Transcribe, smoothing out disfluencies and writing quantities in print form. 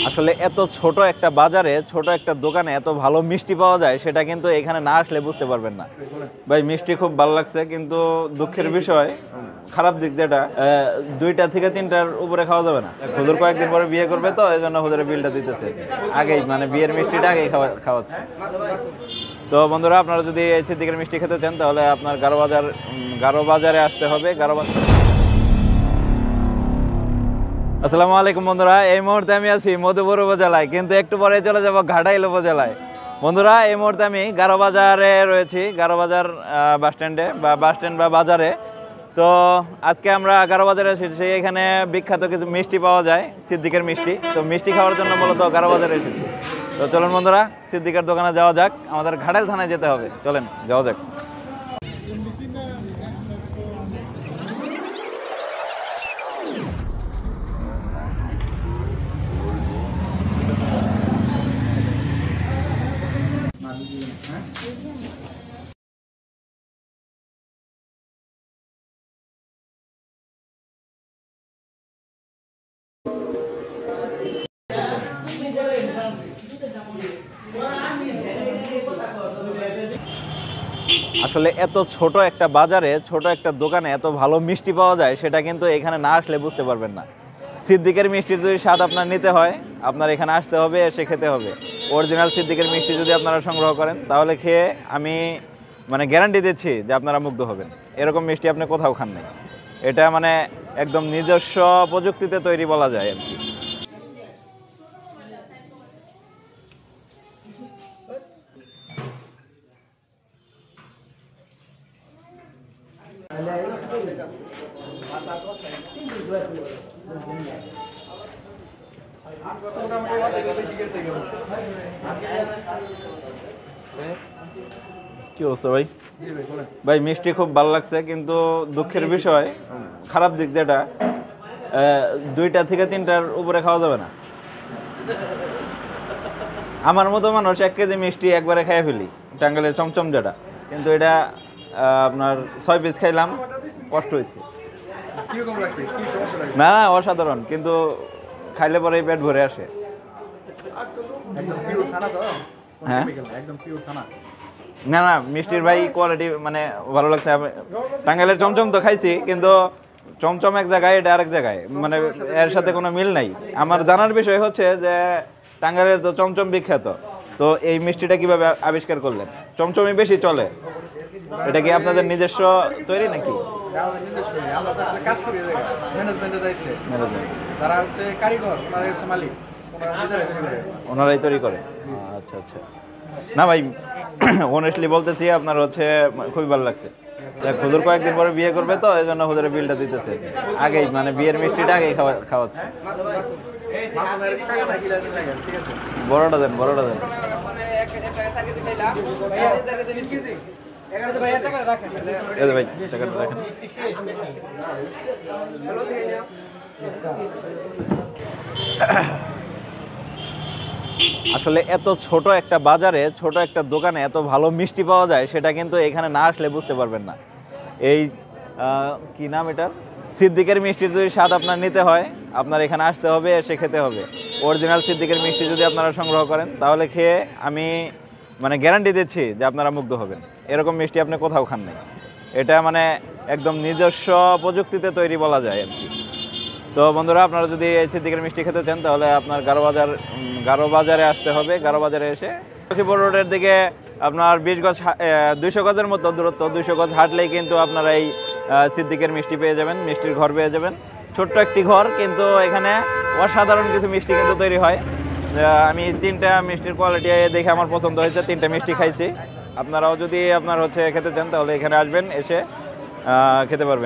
আসলে এত ছোট একটা বাজারে ছোট একটা দোকানে এত ভালো মিষ্টি পাওয়া যায় সেটা কিন্তু এখানে না আসলে বুঝতে পারবেন না। ভাই মিষ্টি খুব ভালো লাগছে, কিন্তু দুঃখের বিষয় খারাপ দিক যেটা 2টা থেকে 3টার উপরে খাওয়া যাবে না। হুজুর কয়েকদিন পরে বিয়ে করবে, তো এই জন্য হুজুরের বিলটা দিতেছে আগেই, মানে বিয়ের মিষ্টিটা আগেই খাওয়াচ্ছে। তো বন্ধুরা, আপনারা যদি এই সিদ্দিকের মিষ্টি খেতে চান তাহলে আপনার গারো বাজারে আসতে হবে। আসসালামু আলাইকুম বন্ধুরা, এই মুহূর্তে আমি আছি মধুপুর উপজেলায়, কিন্তু একটু পরে চলে যাব ঘাটাইল উপজেলায়। বন্ধুরা, এই মুহূর্তে আমি গারো বাজারে রয়েছি, গারো বাজার বাস স্ট্যান্ড বা বাজারে। তো আজকে আমরা গারো বাজারে এসেছি, এখানে বিখ্যাত কিছু মিষ্টি পাওয়া যায়, সিদ্দিকের মিষ্টি। তো মিষ্টি খাওয়ার জন্য মূলত গারো বাজারে এসেছি। তো চলুন বন্ধুরা, সিদ্দিকের দোকানে যাওয়া যাক। আমাদের ঘাটাইল থানায় যেতে হবে, চলেন যাওয়া যাক। আসলে এত ছোট একটা বাজারে ছোট একটা দোকানে এত ভালো মিষ্টি পাওয়া যায় সেটা কিন্তু এখানে না আসলে বুঝতে পারবেন না। সিদ্দিকের মিষ্টির যদি স্বাদ আপনার নিতে হয়, আপনার এখানে আসতে হবে, এসে খেতে হবে। অরিজিনাল সিদ্দিকের মিষ্টি যদি আপনারা সংগ্রহ করেন তাহলে খেয়ে আমি গ্যারান্টি দিচ্ছি যে আপনারা মুগ্ধ হবেন। এরকম মিষ্টি আপনি কোথাও খান নাই। এটা একদম নিজস্ব প্রযুক্তিতে তৈরি বলা যায় আর কি। কি অবস্থা ভাই? ভাই মিষ্টি খুব ভালো লাগছে, কিন্তু দুঃখের বিষয় খারাপ দিক যেটা 2টা থেকে 3টার উপরে খাওয়া যাবে না। আমার মতো মানুষ 1 কেজি মিষ্টি একবারে খেয়ে ফেলি, টাঙ্গাইলের চমচম যেটা, কিন্তু এটা আপনার 6 পিস খাইলাম, কষ্ট হয়েছে। না অসাধারণ, কিন্তু খাইলে পরেই পেট ভরে আসে। হ্যাঁ না না, মিষ্টির ভাই কোয়ালিটি ভালো লাগছে। টাঙ্গাইলের চমচম তো খাইছি, কিন্তু চমচম এক জায়গায়, এটা আরেক জায়গায়, এর সাথে কোনো মিল নাই। আমার জানার বিষয় হচ্ছে যে টাঙ্গাইলের তো চমচম বিখ্যাত, তো এই মিষ্টিটা কিভাবে আবিষ্কার করলেন? চমচমই বেশি চলে, এটা কি আপনাদের নিজস্ব তৈরি নাকি? ওনারাই তৈরি করে। আচ্ছা আচ্ছা। না ভাই, অনেস্টলি বলতেছি, আপনার খুবই ভালো লাগছে। হুজুর কয়েকদিন পরে বিয়ে করবে, তো এই জন্য হুজুরের বিলটা দিতেছে আগেই, বিয়ের মিষ্টিটা আগেই খাওয়াচ্ছে। বড়টা দেন। ভাই টাকাটা রাখেন। আসলে এত ছোট একটা বাজারে ছোট একটা দোকানে এত ভালো মিষ্টি পাওয়া যায় সেটা কিন্তু এখানে না আসলে বুঝতে পারবেন না। এই কি নাম এটার, সিদ্দিকের মিষ্টির যদি স্বাদ আপনার নিতে হয়, আপনার এখানে আসতে হবে, এসে খেতে হবে। অরিজিনাল সিদ্দিকের মিষ্টি যদি আপনারা সংগ্রহ করেন তাহলে খেয়ে আমি গ্যারান্টি দিচ্ছি যে আপনারা মুগ্ধ হবেন। এরকম মিষ্টি আপনি কোথাও খান নাই। এটা একদম নিজস্ব প্রযুক্তিতে তৈরি বলা যায় আর কি। তো বন্ধুরা, আপনারা যদি এই সিদ্দিকের মিষ্টি খেতে চান তাহলে আপনার গারো বাজারে আসতে হবে। গারো বাজারে এসে লক্ষ্মীপুর রোডের দিকে আপনার 20 গজ 200 গজের মতো দূরত্ব, 200 গজ হাঁটলেই কিন্তু আপনারা এই সিদ্দিকের মিষ্টি পেয়ে যাবেন, মিষ্টির ঘর পেয়ে যাবেন। ছোট্ট একটি ঘর, কিন্তু এখানে অসাধারণ কিছু মিষ্টি কিন্তু তৈরি হয়। আমি 3টা মিষ্টির কোয়ালিটি দেখে আমার পছন্দ হয়েছে, 3টা মিষ্টি খাইছি। আপনারাও যদি খেতে চান তাহলে এখানে আসবেন, এসে খেতে পারবেন।